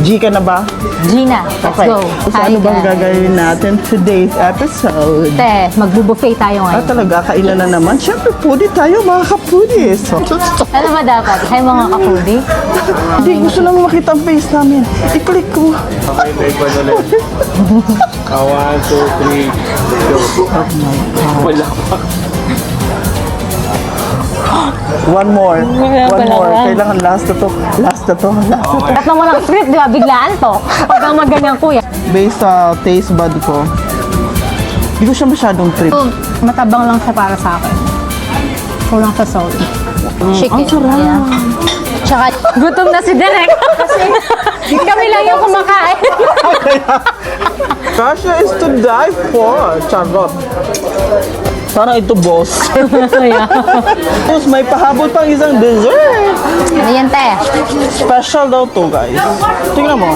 G ka na ba? Gina, let's Okay. go. So, ano bang guys. gagawin natin today's episode? Te, magbubuffet tayo Ah, ngayon. talaga, kailan na naman? Siyempre, foodie tayo, mga ka-foodie. So, Ano ba dapat? Hay mga kapudi? hindi, gusto naman makita ang face namin. I-click ko. Okay, take one ulit. 1, 2, 3, go. Wala pa. One more. Wala One pala more. ba? Kailangan last na to. Last na to. Last na to. Tatlo mo ng script, di ba? Biglaan to. Pag ang maganyan kuya. Based sa taste bud ko, hindi ko siya masyadong trip. Matabang lang siya para sa akin. Kulang sa salt. Chicken. ang sarap. Yeah. Tsaka, gutom na si Derek. Kasi kami lang yung kumakain. Kasha is to die for. Charot. Parang ito, boss. Yeah. Tapos may pahabol pang isang dessert. Ayan, te. Special daw to, guys. Tingnan mo.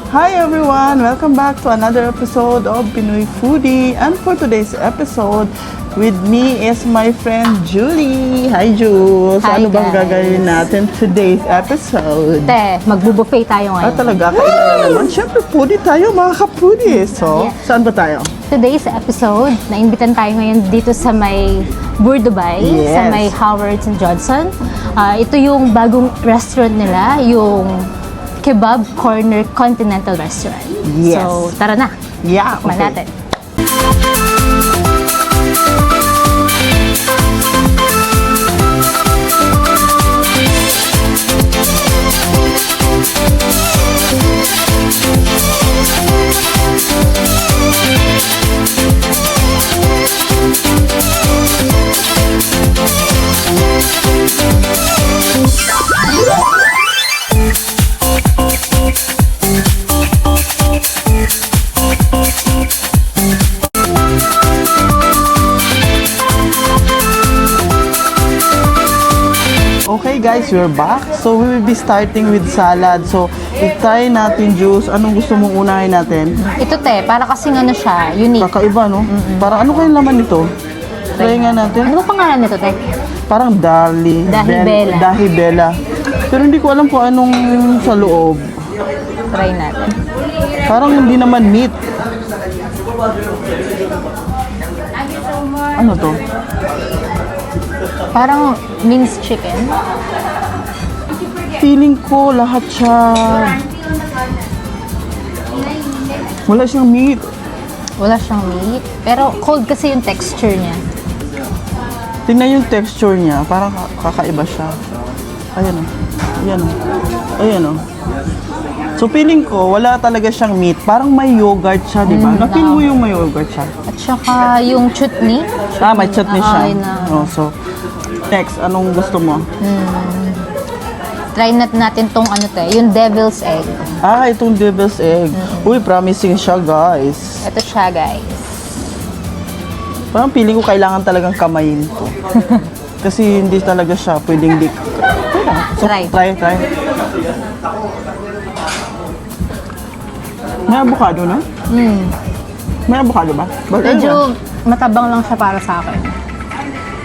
Hi everyone! Welcome back to another episode of Pinoy Foodie. And for today's episode, with me is my friend Julie. Hi Jules! Hi, Ano bang guys. gagawin natin today's episode? Te, magbubuffet tayo Ah, ngayon. talaga? Kailan na naman? Siyempre, foodie tayo, mga ka-foodie. So, Yes. saan ba tayo? Today's episode, naimbitan tayo ngayon dito sa may Bur Dubai, Yes. sa may Howard and Johnson. Ito yung bagong restaurant nila, yung Kebab Corner Continental Restaurant. Yes. So, tara na. Yeah, Tikman okay. natin. Okay guys, we're back. So, we will be starting with salad. So, i-try natin, Jules. Anong gusto mong unahin natin? Ito te, para kasing ano siya, unique. Kakaiba, no? Parang ano kayong laman nito? Try nga natin. Ano ba pangalan nito te? Parang Dahibela. Dahibela. Pero hindi ko alam kung anong sa loob. Try natin. Parang hindi naman meat. Ano to? Parang minced chicken. Feeling ko lahat siya... Wala siyang meat. Wala siyang meat. Pero cold kasi yung texture niya. Tingnan yung texture niya. Parang kakaiba siya. Ayan o. Ayan o. Ayan o. So feeling ko, wala talaga siyang meat. Parang may yogurt siya, di ba? Napil mo yung may yogurt siya. At saka yung chutney. Ah, may chutney siya. Ay, na. Oh, so, next, anong gusto mo? Try natin tong ano te, yung devil's egg. Ah, itong devil's egg. Uy, promising siya, guys. Ito siya guys. Parang feeling ko kailangan talagang kamayin to. Kasi hindi talaga siya pwedeng di... So, Try. try. May avocado na? May avocado ba? Medyo matabang lang siya para sa akin.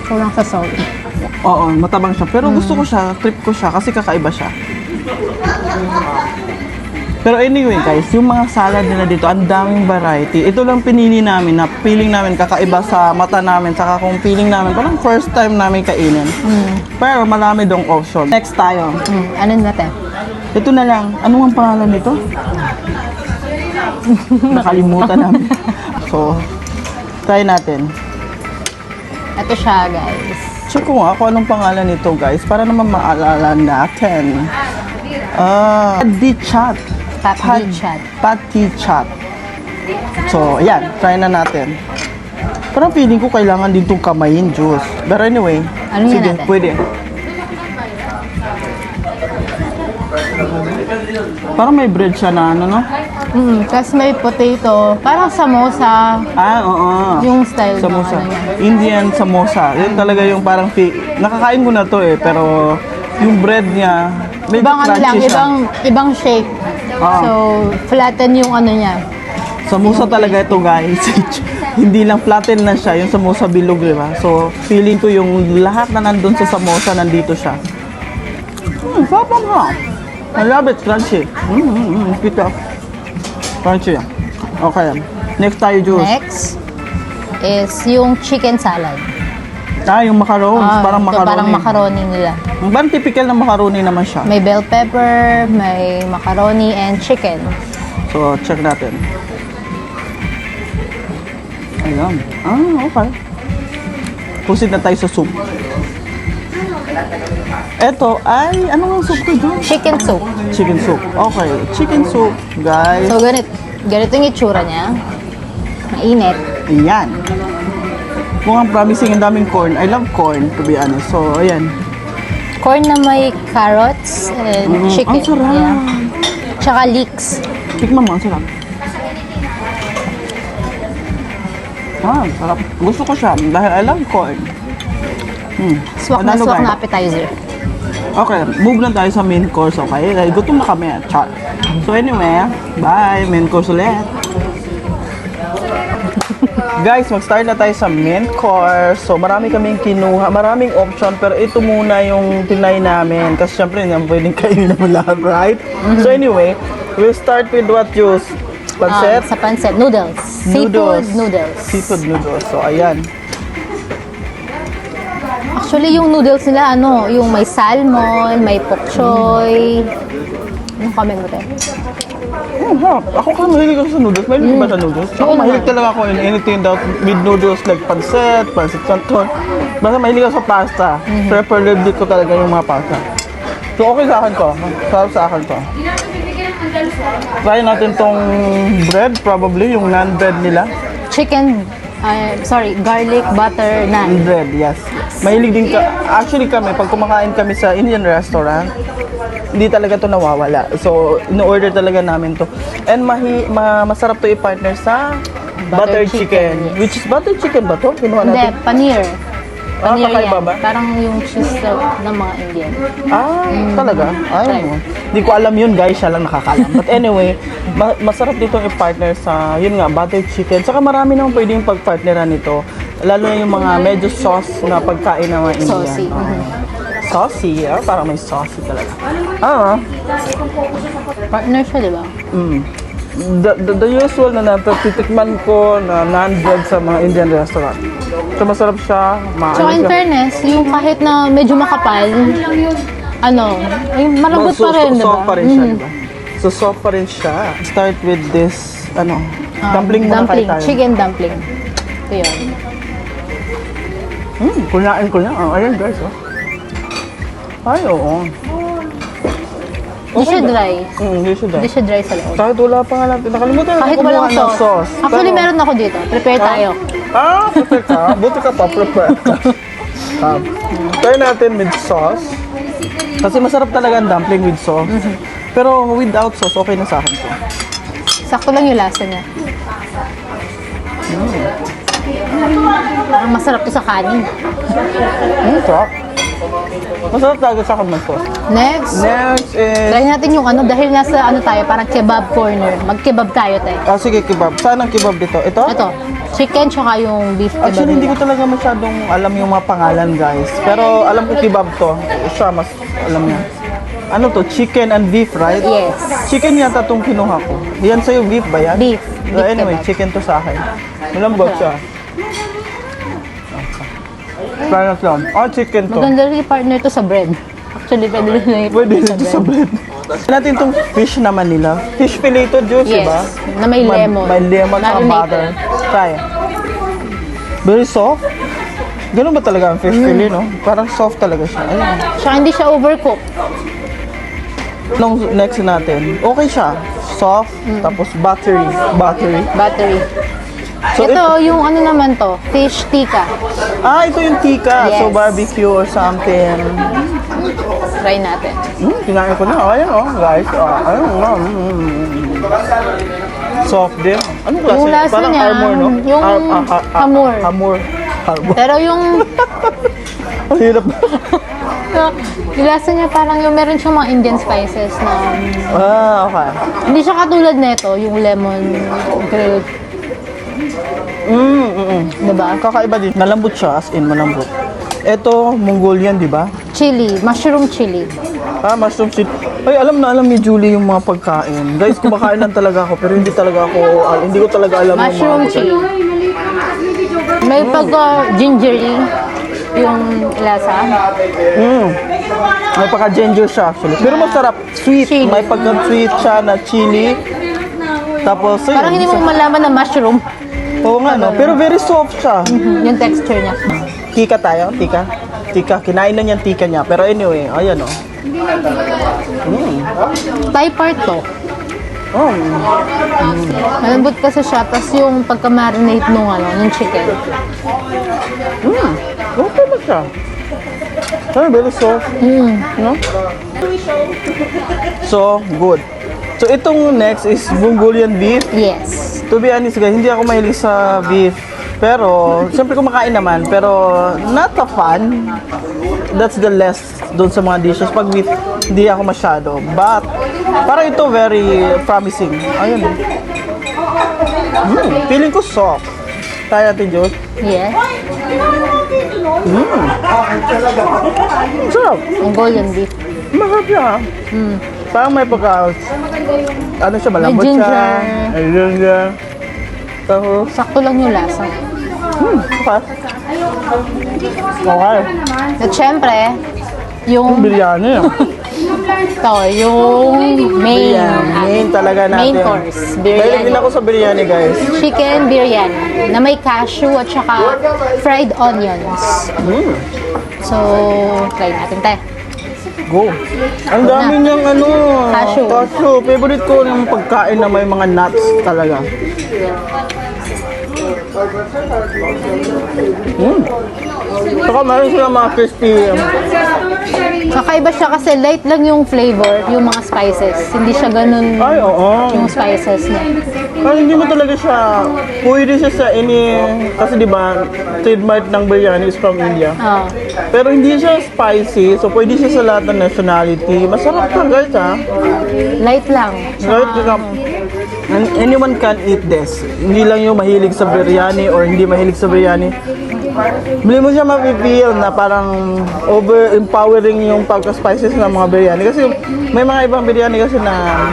Kulang sa salt. Oo, matabang siya. Pero gusto ko siya, trip ko siya kasi kakaiba siya. Pero anyway guys, yung mga salad nila dito, ang daming variety. Ito lang pinili namin na feeling namin kakaiba sa mata namin. Saka kung feeling namin, parang first time namin kainin. Pero marami dong option. Next tayo. Ano natin? Ito na lang. Ano ang pangalan nito? Nakalimutan namin. So, try natin. Ito siya guys. Check ko nga kung anong pangalan nito guys para naman maalala natin. Padi chat. Pad chat. Pati chat. So, ayan. Try na natin. Parang feeling ko kailangan din itong kamayin, Diyos. But anyway, Ano yan Sige, natin? pwede. Parang may bread siya na ano, no? Tapos may potato. Parang samosa. Ah, oo. Yung style ng Samosa. ano niya. Indian samosa. Yun talaga yung parang nakakain ko na to eh, pero yung bread niya, medyo Ibang ano lang, crunchy siya. ibang shape. Ah. So, flatten yung ano niya. Samosa talaga ito, guys. Hindi lang flatten na siya, yung samosa bilog, di ba? So, feeling ko yung lahat na nandun sa samosa, nandito siya. Sarap ha. I love it, crunchy. Pita. Crunchy. Okay. Next tayo, juice. Next is yung chicken salad. Ah, yung macarons. Parang ito macaroni. parang macaroni nila. Parang typical na macaroni naman siya. May bell pepper, may macaroni, and chicken. So, check natin. Ayan. Ah, okay. Proceed na tayo sa soup. Ito ay, ano ang soup ko dyan? Chicken soup. Chicken soup. Okay, chicken soup, guys. So, ganito yung itsura niya. Mainit. Ayan. Mukhang promising, ang daming corn. I love corn, to be honest. So, ayan. Corn na may carrots and chicken. Ang sarap. Yeah. Tsaka leeks. Tikman mo, ang sarap. Ah, sarap. Gusto ko siya dahil I love corn. Swak na Panalo, swak guys. na appetizer. Okay, move lang tayo sa main course, okay? Dahil gutom na kami, chat. So anyway, bye! Main course ulit. Guys, mag-start na tayo sa main course. So marami kaming kinuha, maraming option, pero ito muna yung tinay namin. Kasi syempre, hindi naman pwedeng kainin naman lahat, right? So anyway, we'll start with what juice? Pancet? Sa pancet, noodles. Seafood noodles. Seafood noodles. So ayan. Actually, yung noodles nila, yung may salmon, may pok choy. Anong comment mo tayo? Harap. Ako ka mahilig ako sa noodles. Mahilig ba sa noodles? Ako Oo mahilig naman. talaga ako in anything with noodles like pancet canton. Basta mahilig ako sa pasta. Preferably ko talaga yung mga pasta. So okay sa akin to. Sarap sa akin to. Try natin tong bread, probably yung naan bread nila. Garlic butter naan. Bread, yes. Mahilig din ka. Actually kami, pag kumakain kami sa Indian restaurant, hindi talaga to nawawala. So, in-order talaga namin to. And masarap to i-partner sa butter chicken. Which is butter chicken ba to? Kinuha Hindi, natin. paneer. Paneer kakaiba yan. ba? Parang yung cheese ng mga Indian. Ah, talaga? Ay, mo. Hindi ko alam yun, guys. Siya lang nakakalam. But anyway, masarap dito i-partner sa, yun nga, butter chicken. Saka marami naman pwedeng pag-partneran nito. Lalo na yung mga medyo sauce na pagkain ng mga Indian. Saucy. Saucy, parang may saucy talaga. Partner siya, di ba? The usual na napatitikman ko na naan-bread sa mga Indian restaurant. So masarap siya, Tsaka in fairness, yung kahit na medyo makapal, malambot pa rin, di ba? Soft pa rin siya, di ba? So soft pa rin siya. Start with this, dumpling muna kayo tayo. Chicken dumpling. Ito yun. Kunain ko na. Ayan guys, oh. Ay, oo. Hindi siya dry. Hindi siya dry. Hindi siya dry sa loob. Kahit wala pa nga natin. Nakalimutan na Kahit kumuha walang ng sauce. Actually, Pero- meron ako dito. Prepare tayo. Prepare ka. Buti ka pa, prepare ka. Try natin with sauce. Kasi masarap talaga ang dumpling with sauce. Pero without sauce, okay na sa akin to. Sakto lang yung lasa niya. Parang masarap to sa kanin. Sarap. Masarap talaga sa akin ng sauce. Next, Next is... try natin yung dahil nasa tayo, parang kebab corner. Mag-kebab tayo tayo. sige, kebab. Saan ang kebab dito? Ito? Ito, chicken tsaka yung beef kebab. Actually, hindi ko nila. talaga masyadong alam yung mga pangalan, guys. Pero alam ko kebab to. Siya, mas alam niya. Ano to? Chicken and beef, right? Yes. Chicken yata itong kinuha ko. Yan sa'yo, beef ba yan? Beef. So, anyway, kebab. chicken to sa akin. Malambot siya. Try na lang. Chicken to. Maganda rin partner to sa bread. Actually, pwede rin na Pwede dito sa bread. Natin itong fish naman nila. Fish fillet juice, Yes, diba? na may lemon. May lemon at butter. Marinated. Try. Very soft. Ganun ba talaga ang fish fillet, no? Parang soft talaga siya. Ayun. Tsaka hindi siya overcooked. Nung next natin, okay siya. Soft, tapos buttery. Battery. So, Ito, yung ano naman to, fish tikka. ito yung tika. So, Yes. barbecue or something. Try natin. Kinain ko na. Ayan guys. Ayun. Soft din. Anong klase? Yung lasa Parang niya, armor, no? yung hamor. Hamor. Pero yung, Ang hirap. yung lasa niya parang yung meron siyang mga Indian spices na Okay. hindi siya katulad nito, yung lemon grilled. Diba? Kakaiba din. Malambot siya, as in malambot. Ito, Mongolian, di ba? Chili, mushroom chili. Mushroom chili. Ay, alam na alam ni Julie yung mga pagkain. Guys, kumakain lang talaga ako, pero hindi ko talaga alam yung Mushroom mga chili. May pagka-gingery yung lasa. May pagka-ginger siya actually. Pero masarap. Sweet. Chili. May pagka-sweet siya na chili. Tapos, ayun. Parang hindi mo malaman na mushroom. Oo nga, no? Pero very soft siya. Yung texture niya. Tika tayo, tika. Tika, kinain na niyang tika niya. Pero anyway, ayan o. Thai part to. Malambot kasi siya, tapos yung pagka-marinate nung chicken. Okay ba siya? Very soft. No? So, good. So, itong next is Mongolian beef. Yes. To be honest guys, hindi ako mahilig sa beef. Pero, siyempre kumakain naman. Pero, not a fan. That's the less doon sa mga dishes. Pag beef, hindi ako masyado. But, parang ito very promising. Ayun. Feeling ko soft. Try natin, Diyos. Yes. Sarap. Mongolian beef. Masarap siya. Parang may pagka... Ano siya, malambot May siya. ginger. May ginger. Tapos, Sakto lang yung lasa. okay. Okay. At syempre, Yung yung biryani. yung main. Main talaga natin. Main course. Dahil din Biryani. ako sa biryani, guys. Chicken biryani na may cashew at saka fried onions. So, try natin tayo. Go. Ang dami niyang Cashew. cashew. Favorite ko yung pagkain na may mga nuts talaga. Saka meron sila mga crispy. Kakaiba siya kasi light lang yung flavor, yung mga spices. Hindi siya ganun Ay, oo. yung spices niya. Kasi hindi mo talaga siya, pwede siya sa kasi di ba, trademark ng biryani is from India. Oh. Pero hindi siya spicy, so pwede siya sa lahat ng nationality. Masarap ka guys ha. Light lang. Right? And anyone can eat this. Hindi lang yung mahilig sa biryani or hindi mahilig sa biryani. Hindi mo siya mapipil na parang over-empowering yung pagka-spices ng mga biryani. Kasi may mga ibang biryani kasi na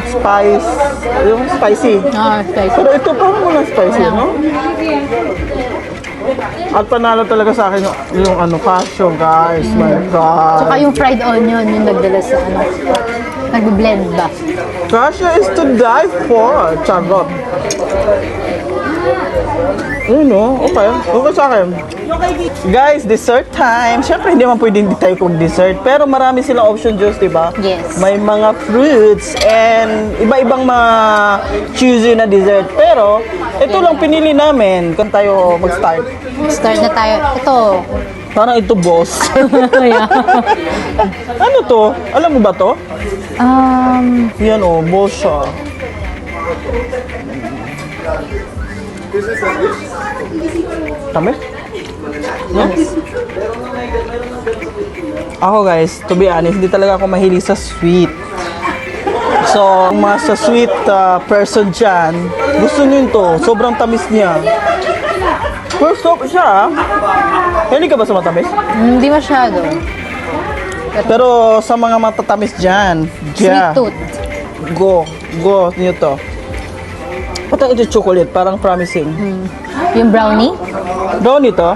yung spicy. Spicy. Pero ito parang mga spicy, no? At panalo talaga sa akin yung cashew, guys. My God. Saka yung fried onion, yung nagdala sa nag-blend ba? Cashew is to die for. Charot. Okay. Okay sa akin. Guys, dessert time. Siyempre, hindi naman pwede hindi tayo kung dessert. Pero marami silang option juice, di ba? Yes. May mga fruits and iba-ibang mga choosy na dessert. Pero, ito lang pinili namin kung tayo mag-start. Start na tayo. Ito. Parang ito, boss. Yeah. Ano to? Alam mo ba to? Yan boss siya. Tamis? Yes. Ako guys, to be honest, hindi talaga ako mahilig sa sweet. So, kung mga sa sweet person dyan, gusto nyo to. Sobrang tamis niya. First off siya, hindi ka ba sa matamis? Hindi masyado. Pero sa mga matatamis dyan, Sweet tooth. Go nyo to. Patang ito chocolate, parang promising. Yung brownie. Brownie to?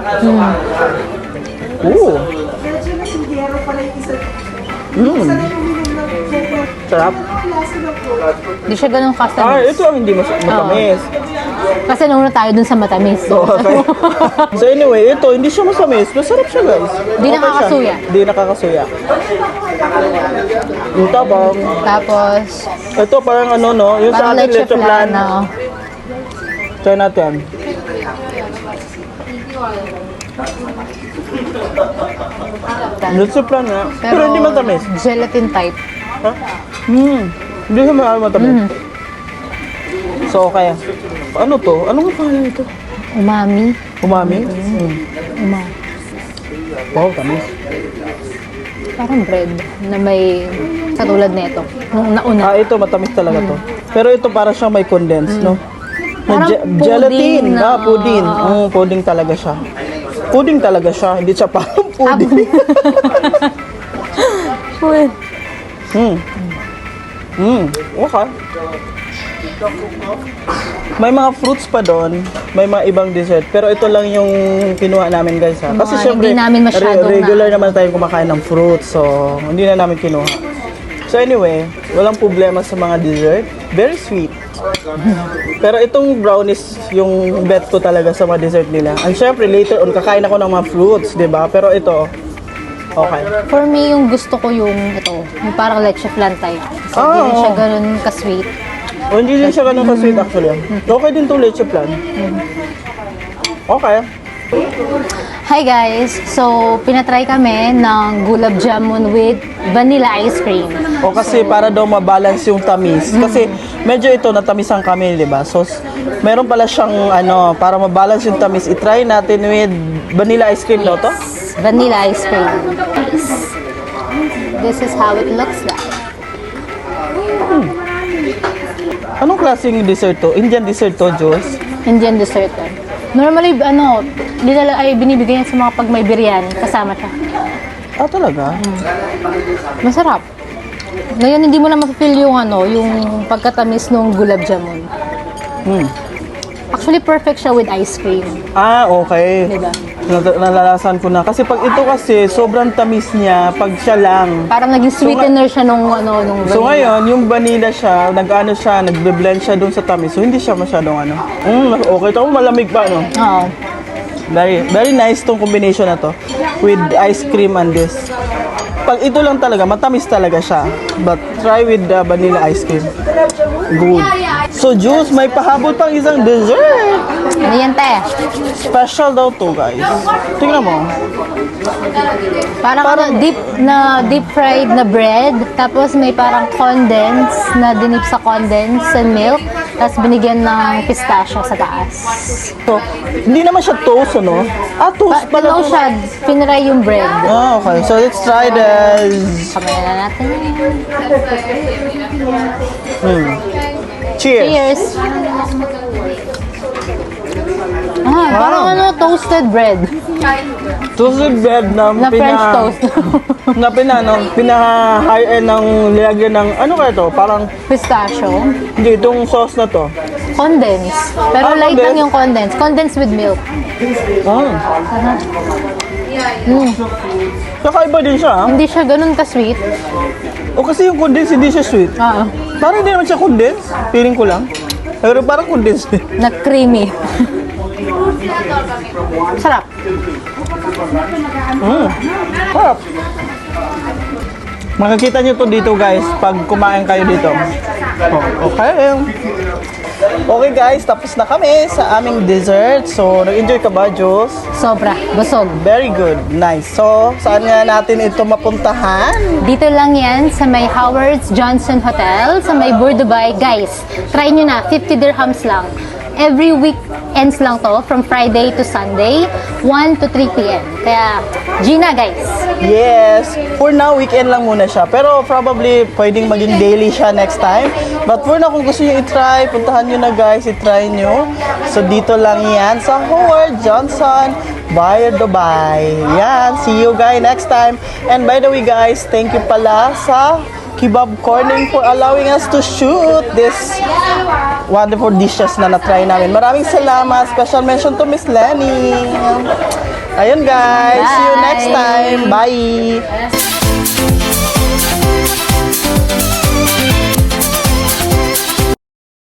Ooh. Sarap. Hindi siya ganun Ah, customized. ito ang hindi matamis. Kasi nauna tayo dun sa matamis. Okay. So anyway, ito, hindi siya masamis. Masarap siya, guys. Hindi Okay nakakasuya. siya. Hindi nakakasuya. Yung tabang. Tapos, Ito parang yung sa parang atin, leche leche flan. flan. Try natin. Let's plan na. Pero hindi matamis. Gelatin type. Ha? Hindi siya matamis. So, okay. Ano to? Ano nga pangalan ito? Umami. Umami? Umami. Wow, tamis. Parang bread na may katulad nito. Nung nauna. Ito, matamis talaga to. Pero ito para siyang may condense, no? Parang Gelatin. pudding na- Pudding. Pudding talaga siya. Pudding talaga siya. Hindi siya parang pudding. Uy. Okay. May mga fruits pa doon, may mga ibang dessert, pero ito lang yung kinuha namin guys ha. Kasi Mga syempre, hindi namin masyadong regular naman tayong kumakain ng fruits, so hindi na namin kinuha. So anyway, walang problema sa mga dessert. Very sweet. Pero itong brownies, yung bet ko talaga sa mga dessert nila. And syempre, later on, kakain ako ng mga fruits, di ba? Pero ito, okay. For me, yung gusto ko yung ito, yung parang leche flan type. So, hindi rin siya ganun ka-sweet. O, hindi din siya ganun ka-sweet actually. Okay din itong leche plan. Okay. Hi guys! So, pinatry kami ng gulab jamun with vanilla ice cream. O kasi para daw mabalance yung tamis. Kasi medyo ito natamisan kami, di ba? So, meron pala siyang para mabalance yung tamis. I-try natin with vanilla ice cream daw to. Vanilla ice cream. This is how it looks like. Anong klaseng dessert to? Indian dessert to, Jules? Indian dessert yan. Normally, binibigay yan sa mga pag may biryani, kasama siya. Talaga? Masarap. Ngayon, hindi mo na ma-feel yung yung pagkatamis ng gulab jamun. Actually, perfect siya with ice cream. Okay. Diba? Nalalasan ko na. Kasi pag ito kasi, sobrang tamis niya pag siya lang. Parang naging sweetener siya nung So vanilla. ngayon, yung vanilla siya, nagbe-blend siya dun sa tamis. So hindi siya masyadong okay. Ito malamig pa, no? Oo. Very, very nice tong combination na to. With ice cream and this. Pag ito lang talaga, matamis talaga siya. But try with the vanilla ice cream. Good. So Juice, may pahabol pang isang dessert. Ano yan, te? Special daw to, guys. Tingnan mo. Parang deep fried na bread, tapos may parang condense na dinip sa condense and milk, tapos binigyan ng pistachio sa taas. So, hindi naman siya toast, ano? Toast pala to. Siya, piniray yung bread. Okay. So, let's try this. Kamay na natin. Cheers. Cheers! Parang toasted bread. Toasted bread na French toast. na high end ng nilagyan ng, ano kaya to? Parang, Pistachio. hindi, itong sauce na to. Condense. Pero light condense? lang yung condense. Condense with milk. Kakaiba din siya, ha? Hindi siya ganun ka-sweet. O kasi yung condense, hindi siya sweet. Oo. Parang hindi naman siya condense. Feeling ko lang. Pero parang condense. Na creamy. Sarap. Sarap. Makikita nyo to dito guys pag kumain kayo dito. Okay. Okay guys, tapos na kami sa aming dessert. So, nag-enjoy ka ba, Jules? Sobra. Busog. Very good. Nice. So, saan nga natin ito mapuntahan? Dito lang yan sa may Howard's Johnson Hotel, sa may Dubai. Guys, try nyo na. 50 dirhams lang. Every weekends lang to, from Friday to Sunday, 1 to 3 p.m. Kaya, Gina guys. Yes. For now, weekend lang muna siya. Pero probably, pwedeng maging daily siya next time. But for now, kung gusto nyo i-try, puntahan nyo na guys, i-try nyo. So, dito lang yan sa Howard Johnson Dubai. Yan. See you guys next time. And by the way guys, thank you pala sa Kebab Corner for allowing us to shoot this wonderful dishes na na-try namin. Maraming salamat. Special mention to Miss Lenny. Ayun guys. See you next time. Bye.